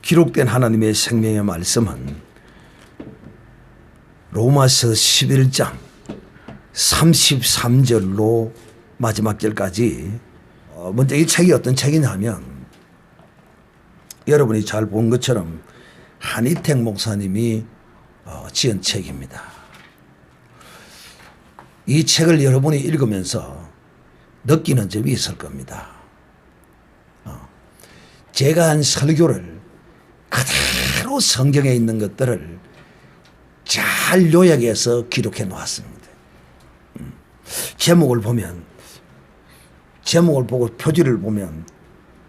기록된 하나님의 생명의 말씀은 로마서 11장 33절로 마지막 절까지 먼저 이 책이 어떤 책이냐면 여러분이 잘 본 것처럼 한희택 목사님이 지은 책입니다. 이 책을 여러분이 읽으면서 느끼는 점이 있을 겁니다. 제가 한 설교를 그대로 성경에 있는 것들을 잘 요약해서 기록해 놓았습니다. 제목을 보고 표지를 보면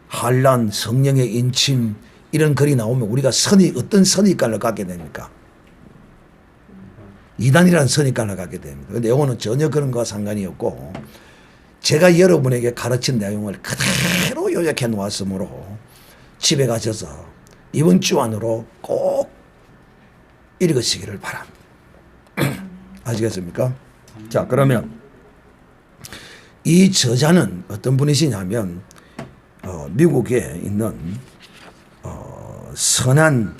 환난, 성령의 인침 이런 글이 나오면 우리가 어떤 선입관을 갖게 됩니까? 이단이라는 선입관을 갖게 됩니다. 그런데 이거는 전혀 그런 것과 상관이 없고 제가 여러분에게 가르친 내용을 그대로 요약해 놓았으므로 집에 가셔서 이번 주 안으로 꼭 읽으시기를 바랍니다. 아시겠습니까? 자, 그러면 이 저자는 어떤 분이시냐면 미국에 있는 선한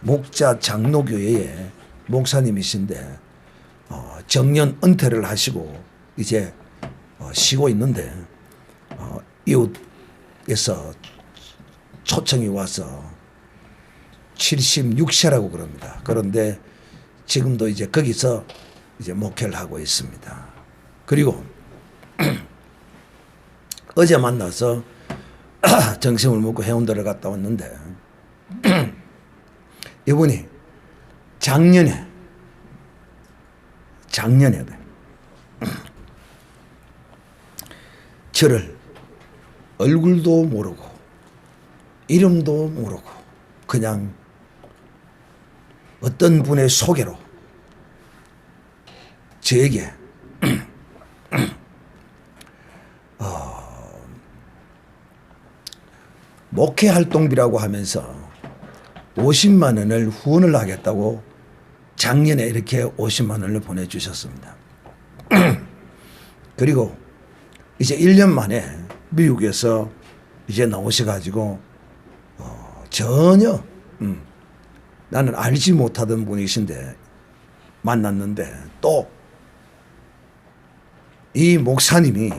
목자 장로교회의 목사님이신데 정년 은퇴를 하시고 이제 쉬고 있는데 이웃에서 초청이 와서 76세라고 그럽니다. 그런데 지금도 이제 거기서 이제 목회를 하고 있습니다. 그리고 어제 만나서 점심을 먹고 해운대를 갔다 왔는데 이분이 작년에 저를 얼굴도 모르고 이름도 모르고 그냥 어떤 분의 소개로 저에게 목회 활동비라고 하면서 50만 원을 후원을 하겠다고 작년에 이렇게 50만 원을 보내주셨습니다. 그리고 이제 1년 만에 미국에서 이제 나오셔가지고 전혀 나는 알지 못하던 분이신데 만났는데 또 이 목사님이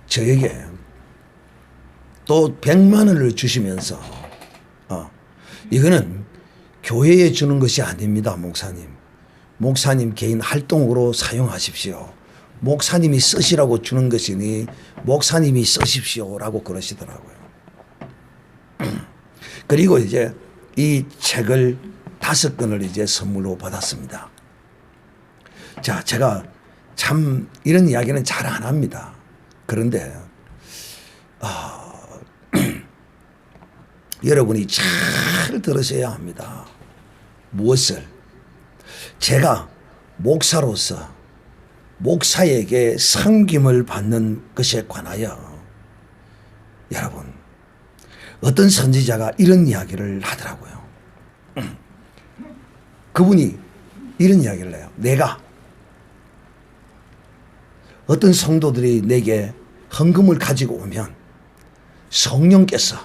저에게 또 100만 원을 주시면서 이거는 교회에 주는 것이 아닙니다. 목사님 개인 활동으로 사용하십시오. 목사님이 쓰시라고 주는 것이니 목사님이 쓰십시오라고 그러시더라고요. 그리고 이제 이 책을 5권을 이제 선물로 받았습니다. 자, 제가 참 이런 이야기는 잘 안 합니다. 그런데 여러분이 잘 들으셔야 합니다. 무엇을? 제가 목사로서 목사에게 섬김을 받는 것에 관하여 여러분 어떤 선지자가 이런 이야기를 하더라고요. 그분이 이런 이야기를 해요. 내가 어떤 성도들이 내게 헌금을 가지고 오면 성령께서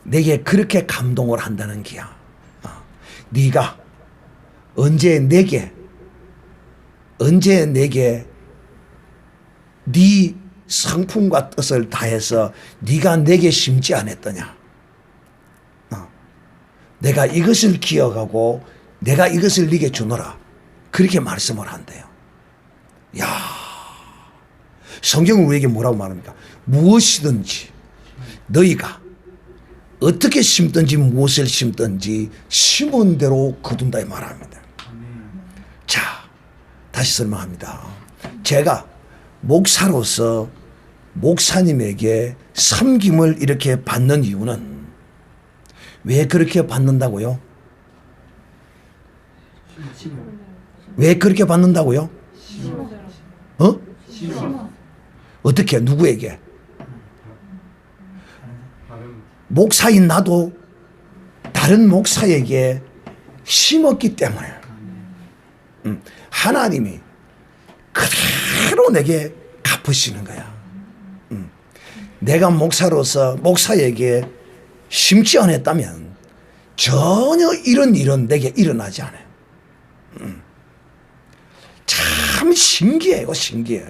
내게 그렇게 감동을 한다는 기야. 네가 언제 내게 네 성품과 뜻을 다해서 네가 내게 심지 않았더냐. 내가 이것을 기억하고 내가 이것을 네게 주노라. 그렇게 말씀을 한대요. 야, 성경은 우리에게 뭐라고 말합니까? 무엇이든지 너희가 어떻게 심든지 무엇을 심든지 심은 대로 거둔다 이 말합니다. 자, 다시 설명합니다. 제가 목사로서 목사님에게 섬김을 이렇게 받는 이유는 왜 그렇게 받는다고요? 왜 그렇게 받는다고요? 어떻게 누구에게? 목사인 나도 다른 목사에게 심었기 때문에 하나님이 그대로 내게 갚으시는 거야. 내가 목사로서 목사에게 심지 않았다면 전혀 이런 일은 내게 일어나지 않아요. 참 신기해요, 신기해.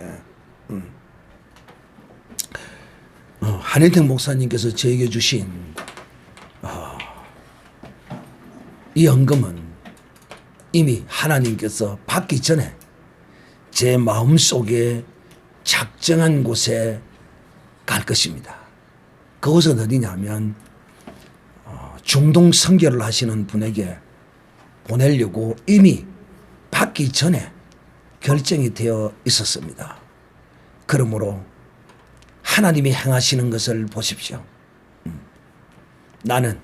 한일택 목사님께서 저에게 주신 이 헌금은 이미 하나님께서 받기 전에 제 마음속에 작정한 곳에 갈 것입니다. 그곳은 어디냐면 중동 선교를 하시는 분에게 보내려고 이미 받기 전에 결정이 되어 있었습니다. 그러므로 하나님이 행하시는 것을 보십시오. 나는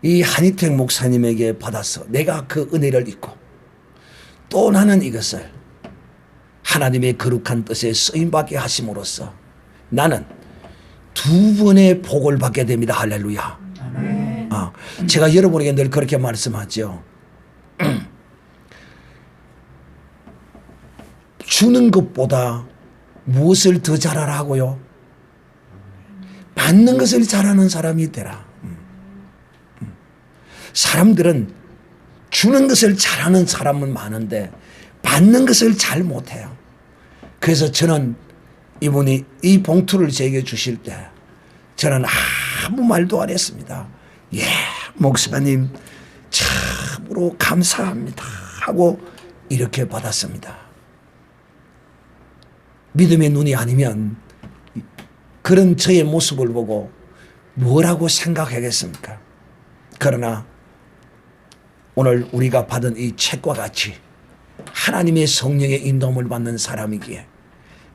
이 한희택 목사님에게 받아서 내가 그 은혜를 입고 또 나는 이것을 하나님의 거룩한 뜻에 쓰임받게 하심으로써 나는 두 번의 복을 받게 됩니다. 할렐루야. 제가 여러분에게 늘 그렇게 말씀하죠. 주는 것보다 무엇을 더 잘하라고요? 받는 것을 잘하는 사람이 되라. 사람들은 주는 것을 잘하는 사람은 많은데 받는 것을 잘 못해요. 그래서 저는 이분이 이 봉투를 제게 주실 때 저는 아무 말도 안 했습니다. 예, 목사님 참으로 감사합니다 하고 이렇게 받았습니다. 믿음의 눈이 아니면 그런 저의 모습을 보고 뭐라고 생각하겠습니까? 그러나 오늘 우리가 받은 이 책과 같이 하나님의 성령의 인도함을 받는 사람이기에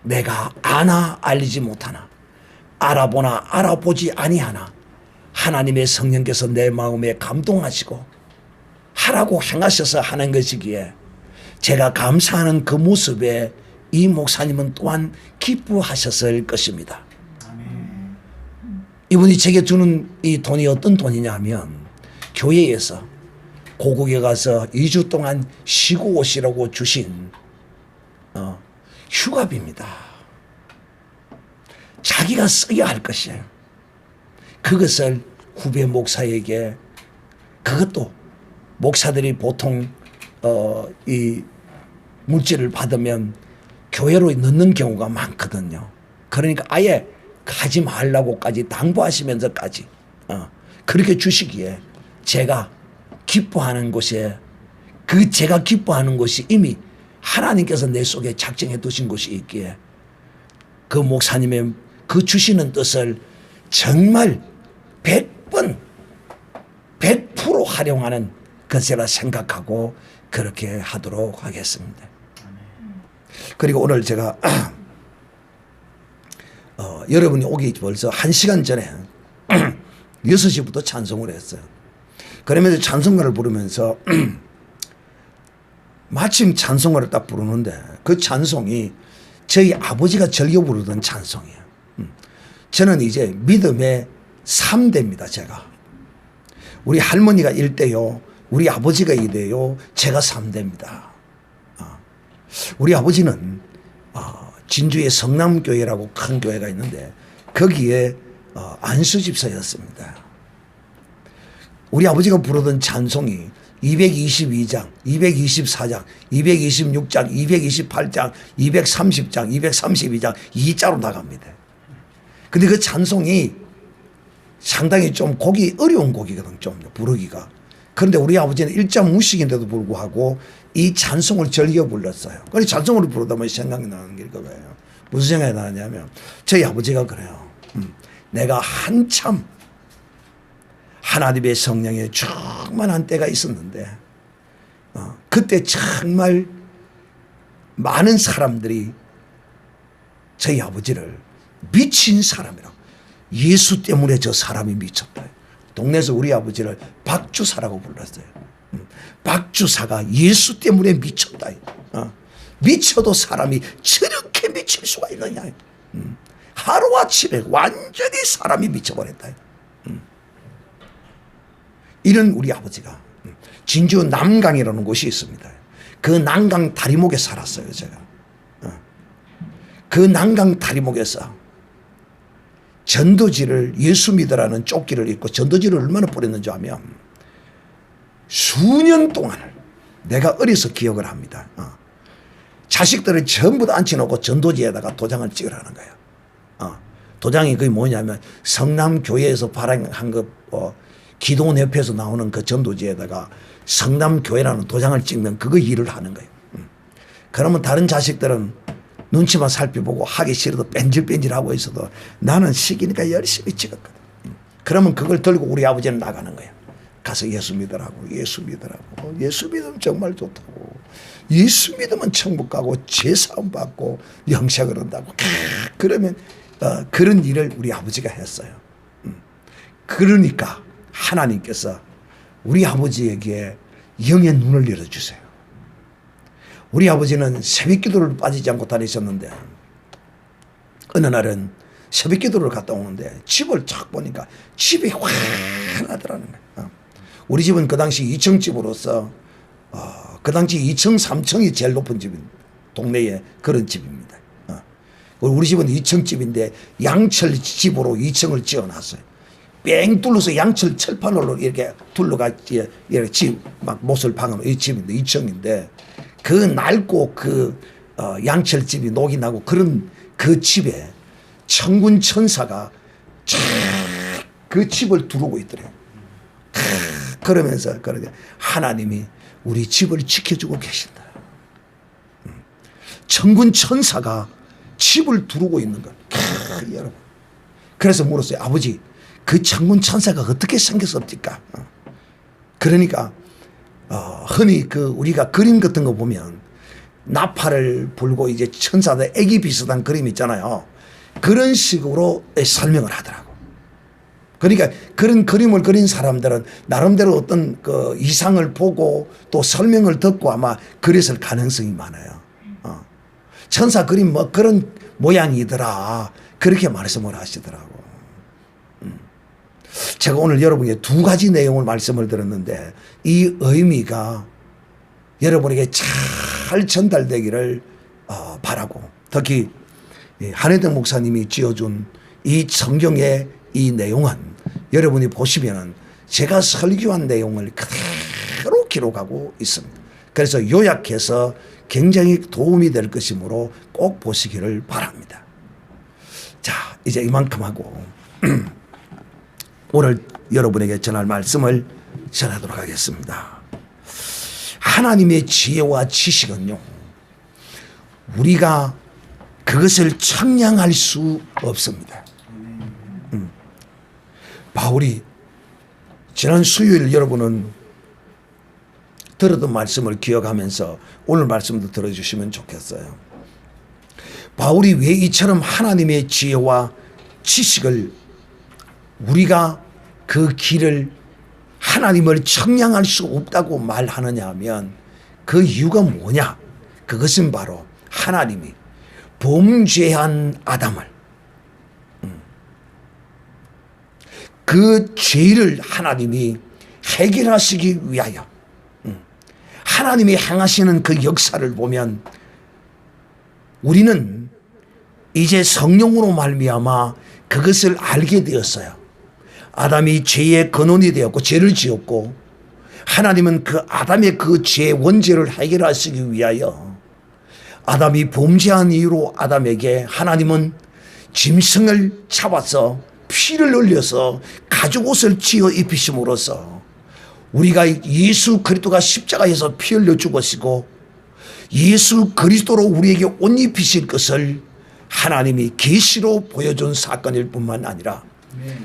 내가 아나 알리지 못하나 알아보나 알아보지 아니하나 하나님의 성령께서 내 마음에 감동하시고 하라고 행하셔서 하는 것이기에 제가 감사하는 그 모습에 이 목사님은 또한 기뻐하셨을 것입니다. 이분이 제게 주는 이 돈이 어떤 돈이냐면 교회에서 고국에 가서 2주 동안 쉬고 오시라고 주신 휴가비입니다. 자기가 써야 할 것이에요. 그것을 후배 목사에게, 그것도 목사들이 보통 이 물질을 받으면 교회로 넣는 경우가 많거든요. 그러니까 아예 가지 말라고까지 당부하시면서까지 그렇게 주시기에 제가 기뻐하는 곳에 그 제가 기뻐하는 것이 이미 하나님께서 내 속에 작정해 두신 것이 있기에 그 목사님의 그 주시는 뜻을 정말 100번 100% 활용하는 것이라 생각하고 그렇게 하도록 하겠습니다. 그리고 오늘 제가 여러분이 오기 벌써 1시간 전에 6시부터 찬송을 했어요. 그러면서 찬송가를 부르면서 마침 찬송가를 딱 부르는데 그 찬송이 저희 아버지가 즐겨 부르던 찬송이에요. 저는 이제 믿음의 3대입니다. 제가 우리 할머니가 1대요, 우리 아버지가 2대요, 제가 3대입니다. 우리 아버지는 진주의 성남교회라고 큰 교회가 있는데 거기에 안수집사였습니다. 우리 아버지가 부르던 찬송이 222장, 224장, 226장, 228장, 230장, 232장 2자로 나갑니다. 근데 그 찬송이 상당히 좀 곡이 어려운 곡이거든, 좀 부르기가. 그런데 우리 아버지는 일자 무식인데도 불구하고 이 찬송을 즐겨 불렀어요. 그래서 찬송을 부르다 보니 생각이 나는 게 그거예요. 무슨 생각이 나냐면 저희 아버지가 그래요. 내가 한참 하나님의 성령에 충만한 때가 있었는데 그때 정말 많은 사람들이 저희 아버지를 미친 사람이라고, 예수 때문에 저 사람이 미쳤다. 동네에서 우리 아버지를 박주사라고 불렀어요. 박주사가 예수 때문에 미쳤다. 미쳐도 사람이 저렇게 미칠 수가 있느냐. 하루아침에 완전히 사람이 미쳐버렸다. 이런 우리 아버지가 진주 남강이라는 곳이 있습니다. 그 남강 다리목에 살았어요. 제가 그 남강 다리목에서 전도지를 예수 믿으라는 조끼를 입고 전도지를 얼마나 뿌렸는지 하면 수년 동안을 내가 어려서 기억을 합니다. 자식들을 전부 다 앉혀놓고 전도지에다가 도장을 찍으라는 거예요. 도장이 그게 뭐냐면 성남교회에서 발행한 그 기도원협회에서 나오는 그 전도지에다가 성남교회라는 도장을 찍는 그거 일을 하는 거예요. 그러면 다른 자식들은 눈치만 살펴보고 하기 싫어도 뺀질뺀질하고 있어도 나는 시기니까 열심히 찍었거든. 그러면 그걸 들고 우리 아버지는 나가는 거예요. 가서 예수 믿으라고, 예수 믿으라고. 예수 믿으면 정말 좋다고. 예수 믿으면 천국 가고 죄사함 받고 영생을 얻는다고. 그러면 그런 일을 우리 아버지가 했어요. 그러니까 하나님께서 우리 아버지에게 영의 눈을 열어주세요. 우리 아버지는 새벽기도를 빠지지 않고 다니셨는데 어느 날은 새벽기도를 갔다 오는데 집을 쫙 보니까 집이 환하더라는 거예요. 우리 집은 그 당시 2층 집으로서 그 당시 2층 3층이 제일 높은 집인 동네에 그런 집입니다. 우리 집은 2층 집인데 양철 집으로 2층을 지어놨어요. 뺑 둘러서 양철 철판으로 이렇게 둘러가 이렇게 집 막 못을 박아놓은 이 집인데 2층인데 그 낡고 그 양철 집이 녹이 나고 그런 그 집에 천군 천사가 쫙 그 집을 두르고 있더래요. 그러면서 그러게 하나님이 우리 집을 지켜주고 계신다. 천군 천사가 집을 두르고 있는 걸. 여러분. 그래서 물었어요. 아버지, 그 천군 천사가 어떻게 생겼습니까? 그러니까 흔히 그 우리가 그림 같은 거 보면 나팔을 불고 이제 천사들 애기 비슷한 그림 있잖아요. 그런 식으로 설명을 하더라고. 그러니까 그런 그림을 그린 사람들은 나름대로 어떤 그 이상을 보고 또 설명을 듣고 아마 그랬을 가능성이 많아요. 천사 그림 뭐 그런 모양이더라. 그렇게 말씀을 하시더라고. 제가 오늘 여러분에게 두 가지 내용을 말씀을 들었는데 이 의미가 여러분에게 잘 전달되기를 바라고 특히 한혜덕 목사님이 지어준 이 성경의 이 내용은 여러분이 보시면은 제가 설교한 내용을 그대로 기록하고 있습니다. 그래서 요약해서 굉장히 도움이 될 것이므로 꼭 보시기를 바랍니다. 자, 이제 이만큼 하고 오늘 여러분에게 전할 말씀을 전하도록 하겠습니다. 하나님의 지혜와 지식은요, 우리가 그것을 청량할 수 없습니다. 바울이 지난 수요일 여러분은 들었던 말씀을 기억하면서 오늘 말씀도 들어주시면 좋겠어요. 바울이 왜 이처럼 하나님의 지혜와 지식을 우리가 그 길을 하나님을 청량할 수 없다고 말하느냐 하면 그 이유가 뭐냐? 그것은 바로 하나님이 범죄한 아담을 그 죄를 하나님이 해결하시기 위하여 하나님이 행하시는 그 역사를 보면 우리는 이제 성령으로 말미암아 그것을 알게 되었어요. 아담이 죄의 근원이 되었고 죄를 지었고 하나님은 그 아담의 그 죄의 원죄를 해결하시기 위하여 아담이 범죄한 이유로 아담에게 하나님은 짐승을 잡아서 피를 흘려서 가죽옷을 지어 입히심으로써 우리가 예수 그리스도가 십자가에서 피 흘려 죽으시고 예수 그리스도로 우리에게 옷 입히실 것을 하나님이 계시로 보여준 사건일 뿐만 아니라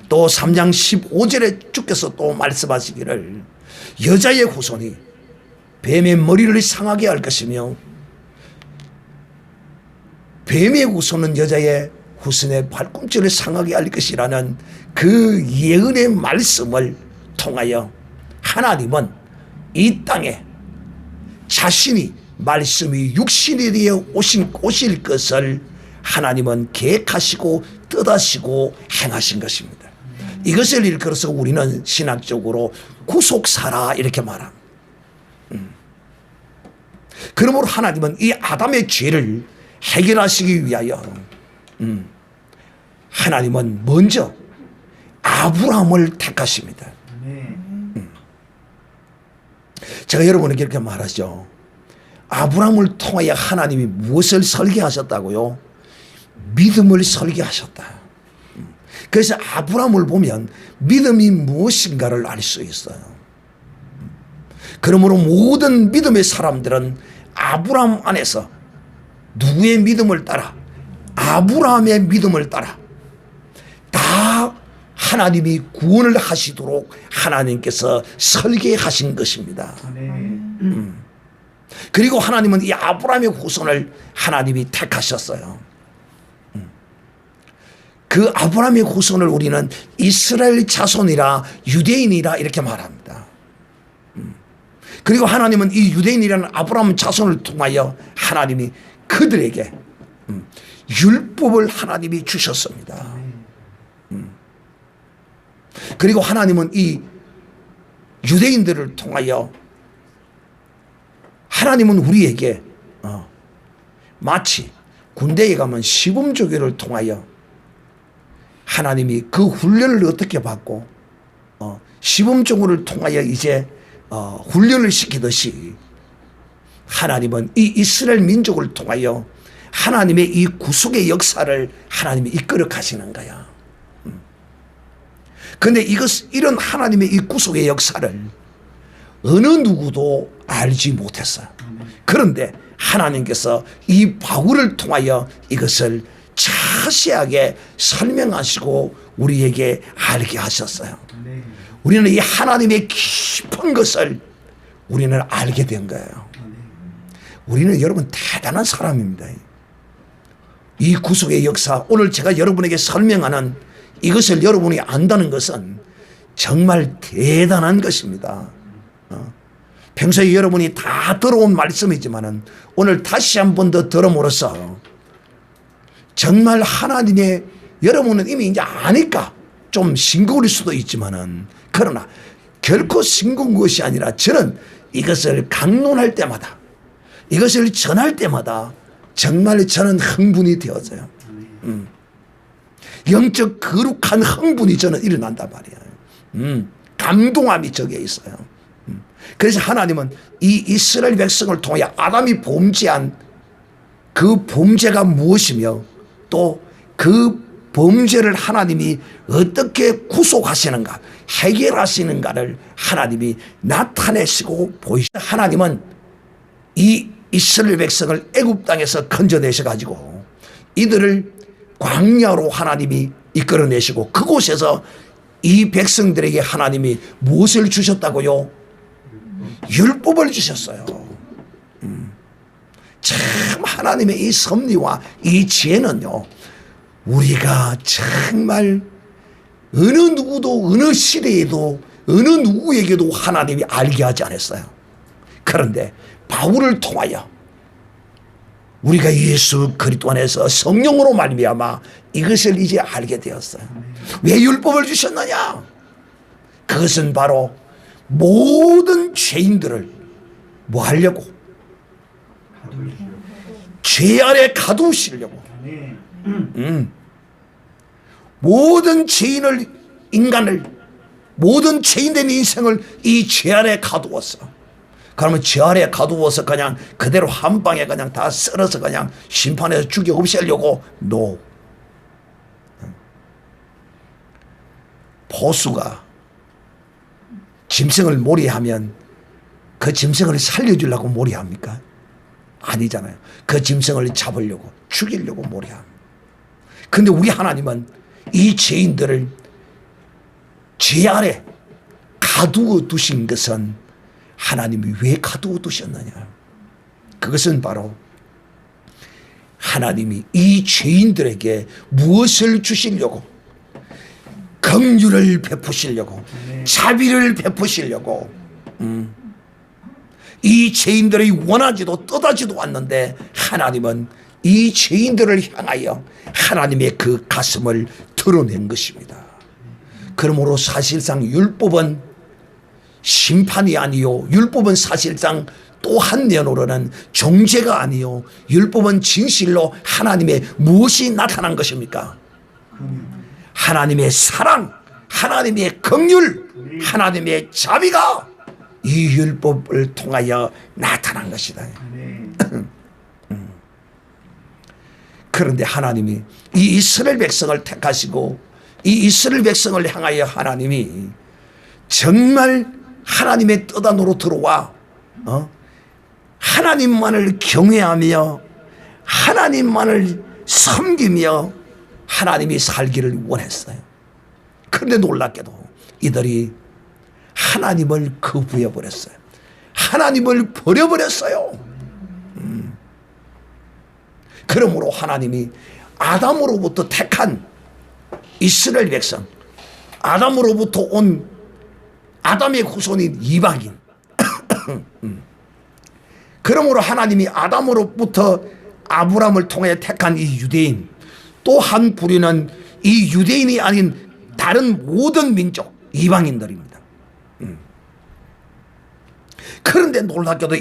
또 3장 15절에 주께서 또 말씀하시기를 여자의 후손이 뱀의 머리를 상하게 할 것이며 뱀의 후손은 여자의 후손의 발꿈치를 상하게 할 것이라는 그 예언의 말씀을 통하여 하나님은 이 땅에 자신이 말씀이 육신이 되어 오실 것을 하나님은 계획하시고 뜻하시고 행하신 것입니다. 이것을 일컬어서 우리는 신학적으로 구속사라 이렇게 말합니다. 그러므로 하나님은 이 아담의 죄를 해결하시기 위하여 하나님은 먼저 아브라함을 택하십니다. 제가 여러분에게 이렇게 말하죠. 아브라함을 통하여 하나님이 무엇을 설계하셨다고요? 믿음을 설계하셨다. 그래서 아브라함을 보면 믿음이 무엇인가를 알 수 있어요. 그러므로 모든 믿음의 사람들은 아브라함 안에서 누구의 믿음을 따라? 아브라함의 믿음을 따라 다 하나님이 구원을 하시도록 하나님께서 설계하신 것입니다. 그리고 하나님은 이 아브라함의 후손을 하나님이 택하셨어요. 그 아브라함의 후손을 우리는 이스라엘 자손이라 유대인이라 이렇게 말합니다. 그리고 하나님은 이 유대인이라는 아브라함 자손을 통하여 하나님이 그들에게 율법을 하나님이 주셨습니다. 그리고 하나님은 이 유대인들을 통하여 하나님은 우리에게 마치 군대에 가면 시범조교를 통하여 하나님이 그 훈련을 어떻게 받고 시범조교를 통하여 이제 훈련을 시키듯이 하나님은 이 이스라엘 민족을 통하여 하나님의 이 구속의 역사를 하나님이 이끌어 가시는 거야. 그런데 이런 하나님의 이 구속의 역사를 어느 누구도 알지 못했어요. 그런데 하나님께서 이 바울을 통하여 이것을 자세하게 설명하시고 우리에게 알게 하셨어요. 우리는 이 하나님의 깊은 것을 우리는 알게 된 거예요. 우리는 여러분 대단한 사람입니다. 이 구속의 역사, 오늘 제가 여러분에게 설명하는 이것을 여러분이 안다는 것은 정말 대단한 것입니다. 평소에 여러분이 다 들어온 말씀이지만은 오늘 다시 한 번 더 들음으로써 정말 하나님의, 여러분은 이미 이제 아니까 좀 싱거울 수도 있지만은, 그러나 결코 싱거운 것이 아니라 저는 이것을 강론할 때마다, 이것을 전할 때마다 정말 저는 흥분이 되어져요. 영적 거룩한 흥분이 저는 일어난단 말이에요. 감동함이 저기에 있어요. 그래서 하나님은 이 이스라엘 백성을 통해 아담이 범죄한 그 범죄가 무엇이며 또 그 범죄를 하나님이 어떻게 구속하시는가, 해결하시는가를 하나님이 나타내시고 보이시다. 하나님은 이 이스라엘 백성을 애굽 땅에서 건져내셔 가지고 이들을 광야로 하나님이 이끌어내시고 그곳에서 이 백성들에게 하나님이 무엇을 주셨다고요? 율법을 주셨어요. 참 하나님의 이 섭리와 이 지혜는요, 우리가 정말 어느 누구도 어느 시대에도 어느 누구에게도 하나님이 알게 하지 않았어요. 그런데 바울을 통하여 우리가 예수 그리스도 안에서 성령으로 말미암아 이것을 이제 알게 되었어요. 왜 율법을 주셨느냐? 그것은 바로 모든 죄인들을 뭐 하려고? 죄 아래 가두시려고. 모든 죄인을, 인간을, 모든 죄인된 인생을 이 죄 아래 가두었어. 그러면 죄 아래 가두어서 그냥 그대로 한 방에 그냥 다 썰어서 그냥 심판해서 죽여 없애려고? No. 보수가 짐승을 몰이하면 그 짐승을 살려주려고 몰이합니까? 아니잖아요. 그 짐승을 잡으려고, 죽이려고 몰이합니다. 근데 우리 하나님은 이 죄인들을 죄 아래 가두어 두신 것은 하나님이 왜 가두어 두셨느냐? 그것은 바로 하나님이 이 죄인들에게 무엇을 주시려고? 긍휼을 베푸시려고, 자비를 베푸시려고. 이 죄인들이 원하지도 떠다지도 않는데 하나님은 이 죄인들을 향하여 하나님의 그 가슴을 드러낸 것입니다. 그러므로 사실상 율법은 심판이 아니요, 율법은 사실상 또 한 면으로는 정죄가 아니요, 율법은 진실로 하나님의 무엇이 나타난 것입니까? 하나님의 사랑, 하나님의 긍휼, 하나님의 자비가 이 율법을 통하여 나타난 것이다. 그런데 하나님이 이 이스라엘 백성을 택하시고 이 이스라엘 백성을 향하여 하나님이 정말 하나님의 뜻 안으로 들어와 하나님만을 경외하며 하나님만을 섬기며 하나님이 살기를 원했어요. 그런데 놀랍게도 이들이 하나님을 거부해버렸어요. 하나님을 버려버렸어요. 그러므로 하나님이 아담으로부터 택한 이스라엘 백성, 아담으로부터 온 아담의 후손인 이방인 그러므로 하나님이 아담으로부터 아브라함을 통해 택한 이 유대인, 또 한 부류는 이 유대인이 아닌 다른 모든 민족 이방인들입니다. 그런데 놀랍게도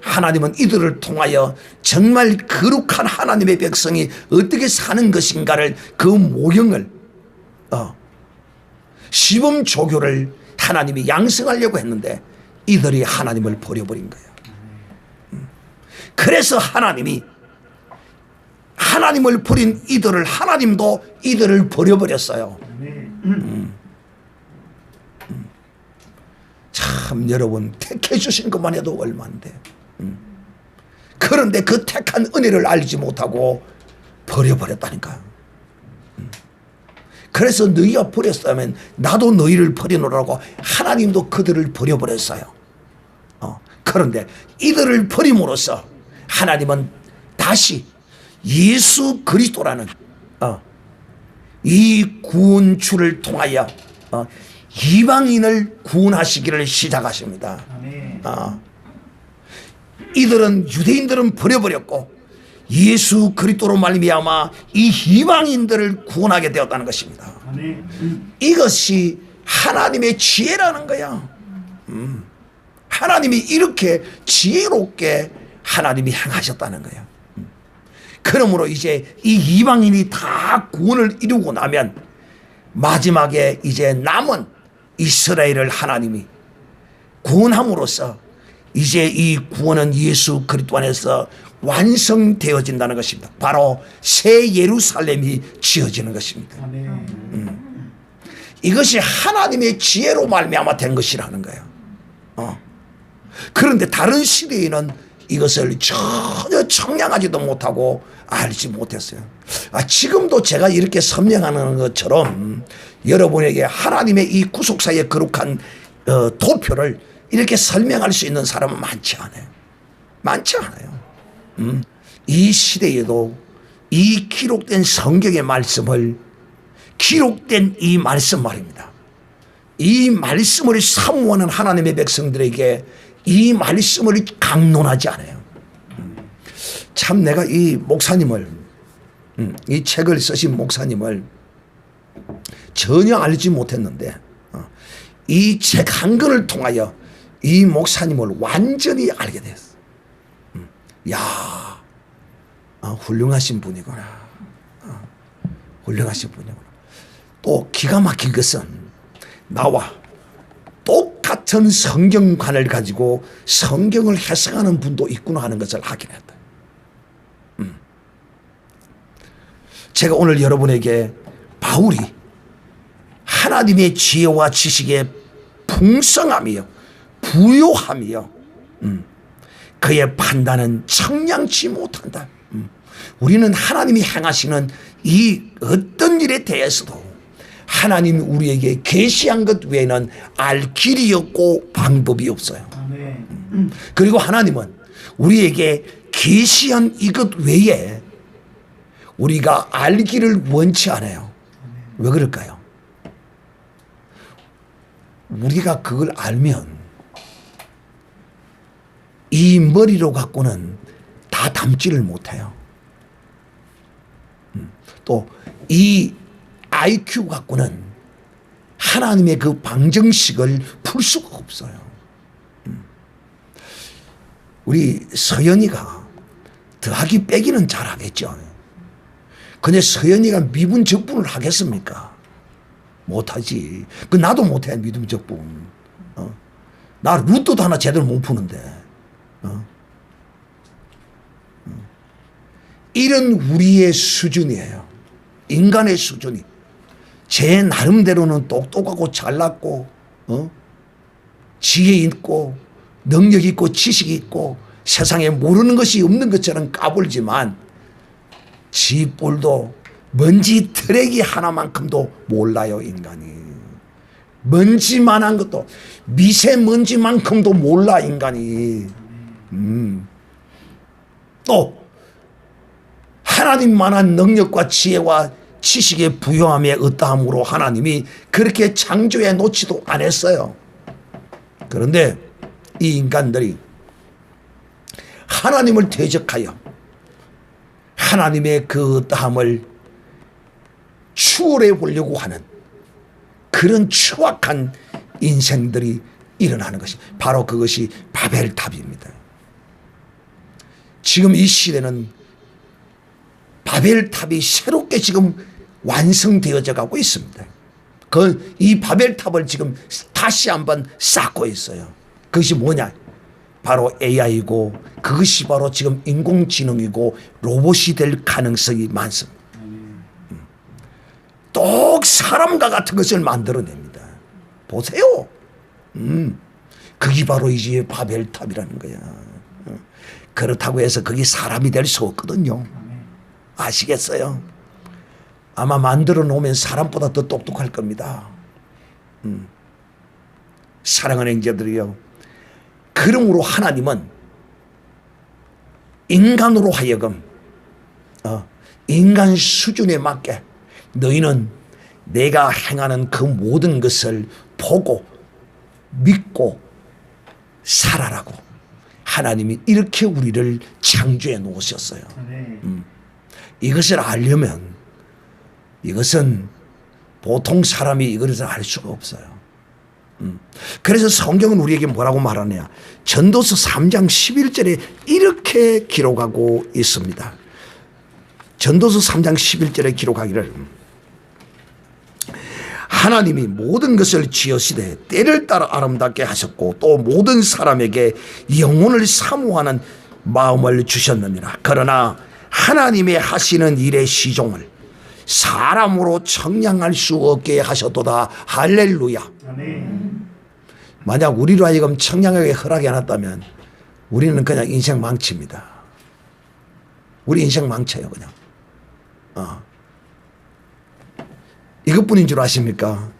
하나님은 이들을 통하여 정말 거룩한 하나님의 백성이 어떻게 사는 것인가를 그 모형을 시범조교를 하나님이 양성하려고 했는데 이들이 하나님을 버려버린 거예요. 그래서 하나님이 하나님을 버린 이들을 하나님도 이들을 버려버렸어요. 참 여러분 택해 주신 것만 해도 얼마인데 그런데 그 택한 은혜를 알지 못하고 버려버렸다니까요. 그래서 너희가 버렸다면 나도 너희를 버리노라고 하나님도 그들을 버려버렸어요. 그런데 이들을 버림으로써 하나님은 다시 예수 그리스도라는 이 구원주를 통하여 이방인을 구원하시기를 시작하십니다. 이들은 유대인들은 버려버렸고 예수 그리스도로 말미암아 이 이방인들을 구원하게 되었다는 것입니다. 이것이 하나님의 지혜라는 거야. 하나님이 이렇게 지혜롭게 하나님이 행하셨다는 거야. 그러므로 이제 이 이방인이 다 구원을 이루고 나면 마지막에 이제 남은 이스라엘을 하나님이 구원함으로써 이제 이 구원은 예수 그리스도 안에서 완성되어진다는 것입니다. 바로 새 예루살렘이 지어지는 것입니다. 이것이 하나님의 지혜로 말미암아 된 것이라는 거예요. 그런데 다른 시대에는 이것을 전혀 청량하지도 못하고 알지 못했어요. 지금도 제가 이렇게 설명하는 것처럼 여러분에게 하나님의 이 구속사의 거룩한 도표를 이렇게 설명할 수 있는 사람은 많지 않아요. 많지 않아요. 이 시대에도 이 기록된 성경의 말씀을 기록된 이 말씀 말입니다. 이 말씀을 사모하는 하나님의 백성들에게 이 말씀을 강론하지 않아요. 참 내가 이 목사님을 이 책을 쓰신 목사님을 전혀 알지 못했는데 이 책 한 권을 통하여 이 목사님을 완전히 알게 됐어. 야, 훌륭하신 분이구나. 훌륭하신 분이구나. 또 기가 막힌 것은 나와 똑같은 성경관을 가지고 성경을 해석하는 분도 있구나 하는 것을 확인했다. 제가 오늘 여러분에게 바울이 하나님의 지혜와 지식의 풍성함이요 부요함이요 그의 판단은 청량치 못한다. 우리는 하나님이 행하시는 이 어떤 일에 대해서도 하나님이 우리에게 계시한 것 외에는 알 길이 없고 방법이 없어요. 그리고 하나님은 우리에게 계시한 이것 외에 우리가 알기를 원치 않아요. 왜 그럴까요? 우리가 그걸 알면 이 머리로 갖고는 다 담지를 못해요. 또 이 IQ 갖고는 하나님의 그 방정식을 풀 수가 없어요. 우리 서연이가 더하기 빼기는 잘하겠죠. 근데 서연이가 미분 적분을 하겠습니까? 못하지. 그 나도 못해 미분 적분. 나 루트도 하나 제대로 못 푸는데. 이런 우리의 수준이에요. 인간의 수준이. 제 나름대로는 똑똑하고 잘났고 지혜 있고 능력 있고 지식이 있고 세상에 모르는 것이 없는 것처럼 까불지만 지 뿔도 먼지 트레기 하나만큼도 몰라요. 인간이. 먼지만한 것도 미세먼지만큼도 몰라 인간이. 또 하나님만한 능력과 지혜와 지식의 부요함에 어떠함으로 하나님이 그렇게 창조해 놓지도 않았어요. 그런데 이 인간들이 하나님을 대적하여 하나님의 그 어떠함을 추월해 보려고 하는 그런 추악한 인생들이 일어나는 것이 바로 그것이 바벨탑입니다. 지금 이 시대는 바벨탑이 새롭게 지금 완성되어져 가고 있습니다. 이 바벨탑을 지금 다시 한번 쌓고 있어요. 그것이 뭐냐? 바로 AI고 그것이 바로 지금 인공지능이고 로봇이 될 가능성이 많습니다. 똑 사람과 같은 것을 만들어냅니다. 보세요. 그게 바로 이제 바벨탑이라는 거야. 그렇다고 해서 그게 사람이 될 수 없거든요. 아시겠어요? 아마 만들어 놓으면 사람보다 더 똑똑할 겁니다. 사랑하는 형제들이요. 그러므로 하나님은 인간으로 하여금 인간 수준에 맞게 너희는 내가 행하는 그 모든 것을 보고 믿고 살아라고 하나님이 이렇게 우리를 창조해 놓으셨어요. 이것을 알려면 이것은 보통 사람이 이것을 알 수가 없어요. 그래서 성경은 우리에게 뭐라고 말하냐? 전도서 3장 11절에 이렇게 기록하고 있습니다. 전도서 3장 11절에 기록하기를 하나님이 모든 것을 지으시되 때를 따라 아름답게 하셨고 또 모든 사람에게 영혼을 사모하는 마음을 주셨느니라. 그러나 하나님의 하시는 일의 시종을 사람으로 청량할 수 없게 하셨도다. 할렐루야. 만약 우리로 하여금 청량하게 허락이 안 왔다면 우리는 그냥 인생 망칩니다. 우리 인생 망쳐요 그냥. 이것뿐인 줄 아십니까?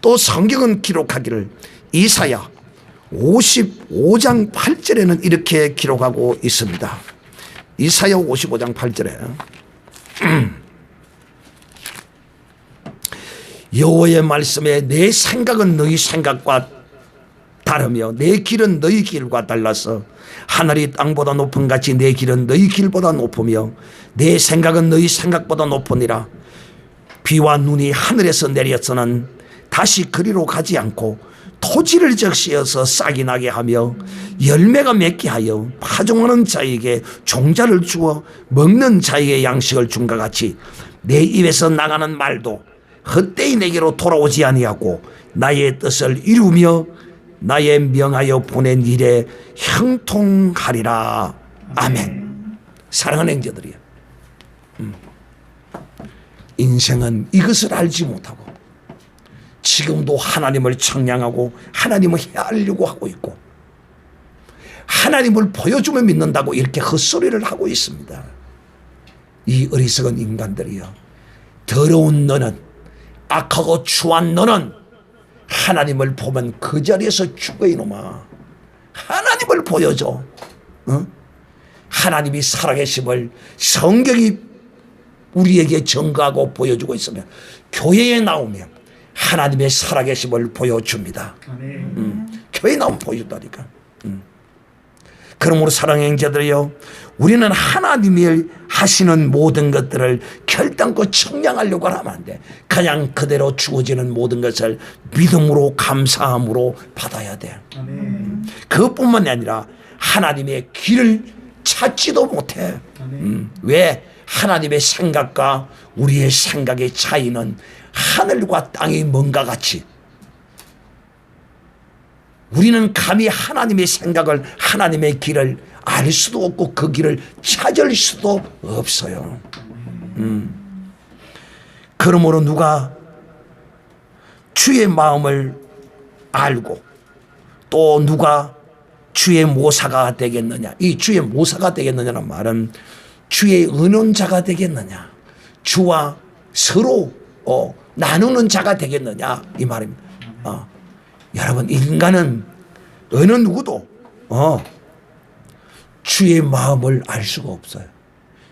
또 성경은 기록하기를 이사야 55장 8절에는 이렇게 기록하고 있습니다. 이사야 55장 8절에 여호와의 말씀에 내 생각은 너희 생각과 다르며 내 길은 너희 길과 달라서 하늘이 땅보다 높은 같이 내 길은 너희 길보다 높으며 내 생각은 너희 생각보다 높으니라. 비와 눈이 하늘에서 내렸서는 다시 그리로 가지 않고 토지를 적시어서 싹이 나게 하며 열매가 맺게 하여 파종하는 자에게 종자를 주어 먹는 자에게 양식을 준과 같이 내 입에서 나가는 말도 헛되이 내게로 돌아오지 아니하고 나의 뜻을 이루며 나의 명하여 보낸 일에 형통하리라. 아멘. 사랑하는 형제들이요. 인생은 이것을 알지 못하고 지금도 하나님을 청량하고 하나님을 헤아리려고 하고 있고 하나님을 보여주면 믿는다고 이렇게 헛소리를 하고 있습니다. 이 어리석은 인간들이요. 더러운 너는, 악하고 추한 너는 하나님을 보면 그 자리에서 죽어 이놈아. 하나님을 보여줘. 하나님이 살아계심을 성경이 우리에게 증거하고 보여주고 있으면 교회에 나오면 하나님의 살아계심을 보여줍니다. 교회에 나오면 보여준다니까. 그러므로 사랑하는 형제들이요, 우리는 하나님이 하시는 모든 것들을 결단코 청량하려고 하면 안 돼. 그냥 그대로 주어지는 모든 것을 믿음으로 감사함으로 받아야 돼. 그것뿐만이 아니라 하나님의 길을 찾지도 못해. 왜? 하나님의 생각과 우리의 생각의 차이는 하늘과 땅이 먼가 같이 우리는 감히 하나님의 생각을 하나님의 길을 알 수도 없고 그 길을 찾을 수도 없어요. 그러므로 누가 주의 마음을 알고 또 누가 주의 모사가 되겠느냐. 이 주의 모사가 되겠느냐는 말은 주의 의논자가 되겠느냐. 주와 서로 나누는 자가 되겠느냐 이 말입니다. 여러분 인간은 어느 누구도 주의 마음을 알 수가 없어요.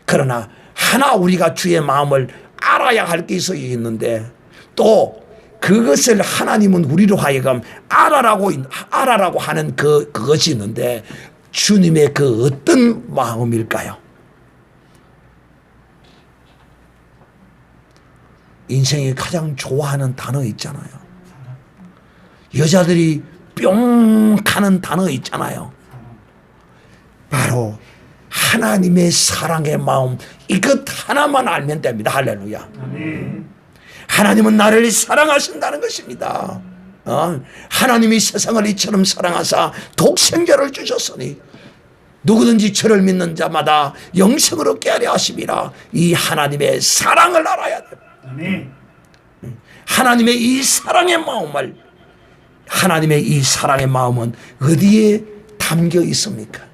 그러나 하나 우리가 주의 마음을 알아야 할 게 있는데 또 그것을 하나님은 우리로 하여금 알아라고 하는 그것이 있는데 주님의 그 어떤 마음일까요? 인생에 가장 좋아하는 단어 있잖아요. 여자들이 뿅 하는 단어 있잖아요. 바로 하나님의 사랑의 마음 이것 하나만 알면 됩니다. 할렐루야. 하나님은 나를 사랑하신다는 것입니다. 하나님이 세상을 이처럼 사랑하사 독생자를 주셨으니 누구든지 저를 믿는 자마다 영생을 얻게 하려 하심이라. 이 하나님의 사랑을 알아야 됩니다. 하나님의 이 사랑의 마음을 하나님의 이 사랑의 마음은 어디에 담겨 있습니까?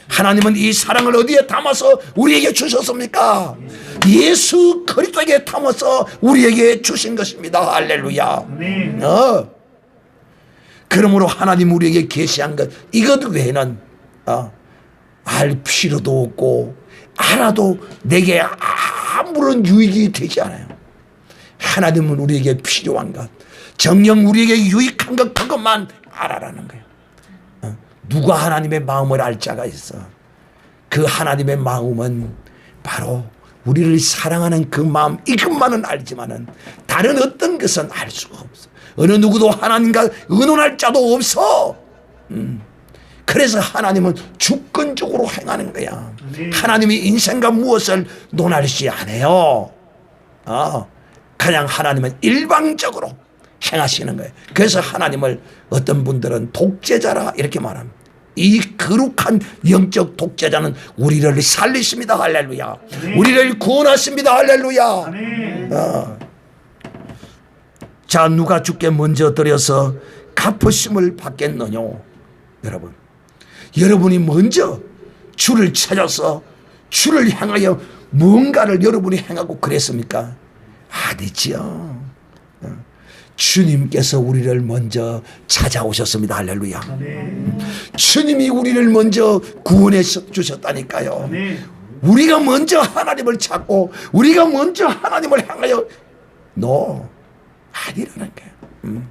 하나님은 이 사랑을 어디에 담아서 우리에게 주셨습니까? 예수 그리스도에게 담아서 우리에게 주신 것입니다. 할렐루야. 그러므로 하나님 우리에게 계시한 것 이것 외에는 알 필요도 없고 알아도 내게 아무런 유익이 되지 않아요. 하나님은 우리에게 필요한 것 정녕 우리에게 유익한 것 그것만 알아라는 거예요. 누가 하나님의 마음을 알 자가 있어. 그 하나님의 마음은 바로 우리를 사랑하는 그 마음 이것만은 알지만은 다른 어떤 것은 알 수가 없어. 어느 누구도 하나님과 의논할 자도 없어. 그래서 하나님은 주권적으로 행하는 거야. 하나님이 인생과 무엇을 논하지 않아요. 그냥 하나님은 일방적으로 행하시는 거예요. 그래서 하나님을 어떤 분들은 독재자라 이렇게 말합니다. 이 거룩한 영적 독재자는 우리를 살리십니다. 할렐루야. 우리를 구원하십니다. 할렐루야. 자, 누가 주께 먼저 드려서 갚으심을 받겠느냐. 여러분이 먼저 주를 찾아서 주를 향하여 뭔가를 여러분이 행하고 그랬습니까? 아니지요. 주님께서 우리를 먼저 찾아오셨습니다. 할렐루야. 주님이 우리를 먼저 구원해 주셨다니까요. 우리가 먼저 하나님을 찾고 우리가 먼저 하나님을 향하여 아니라는 거예요.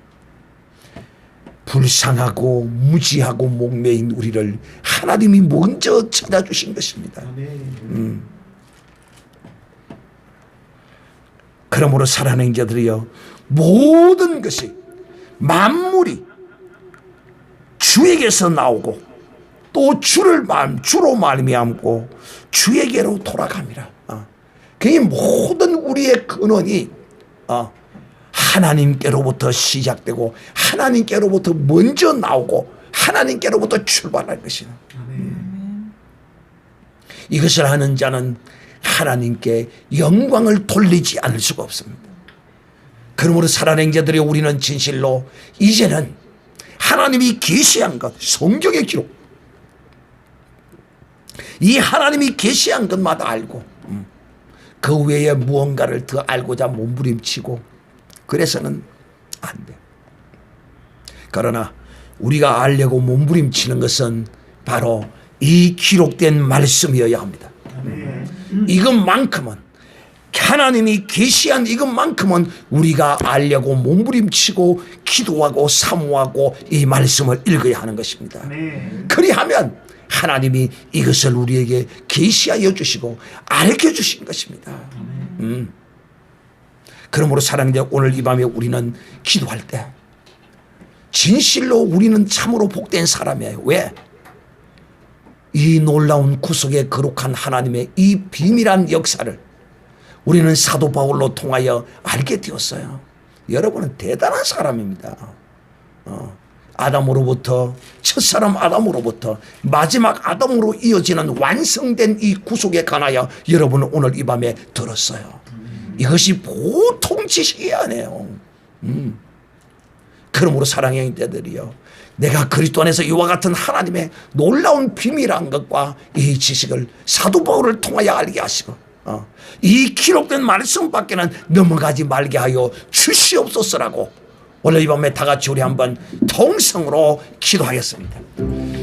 불쌍하고 무지하고 목매인 우리를 하나님이 먼저 찾아주신 것입니다. 그러므로 사랑하는 자들이여 모든 것이 만물이 주에게서 나오고 또 주로 말미암고 주에게로 돌아갑니다. 그 모든 우리의 근원이 하나님께로부터 시작되고 하나님께로부터 먼저 나오고 하나님께로부터 출발할 것이다. 이것을 하는 자는 하나님께 영광을 돌리지 않을 수가 없습니다. 그러므로 살아낸 자들이 우리는 진실로 이제는 하나님이 계시한 것, 성경의 기록, 이 하나님이 계시한 것마다 알고 그 외에 무언가를 더 알고자 몸부림치고 그래서는 안 돼. 그러나 우리가 알려고 몸부림치는 것은 바로 이 기록된 말씀이어야 합니다. 이것만큼은 하나님이 계시한 이것만큼은 우리가 알려고 몸부림치고 기도하고 사모하고 이 말씀을 읽어야 하는 것입니다. 그리하면 하나님이 이것을 우리에게 계시하여 주시고 알려 주신 것입니다. 그러므로 사랑하는 오늘 이 밤에 우리는 기도할 때 진실로 우리는 참으로 복된 사람이에요. 왜? 이 놀라운 구속의 거룩한 하나님의 이 비밀한 역사를 우리는 사도 바울로 통하여 알게 되었어요. 여러분은 대단한 사람입니다. 아담으로부터, 첫사람 아담으로부터 마지막 아담으로 이어지는 완성된 이 구속에 관하여 여러분은 오늘 이 밤에 들었어요. 이것이 보통 지식이 아니에요. 그러므로 사랑의 형제들이여, 내가 그리스도 안에서 이와 같은 하나님의 놀라운 비밀한 것과 이 지식을 사도 바울을 통하여 알게 하시고 이 기록된 말씀 밖에는 넘어가지 말게 하여 주시옵소서라고 오늘 이 밤에 다 같이 우리 한번 통성으로 기도하겠습니다.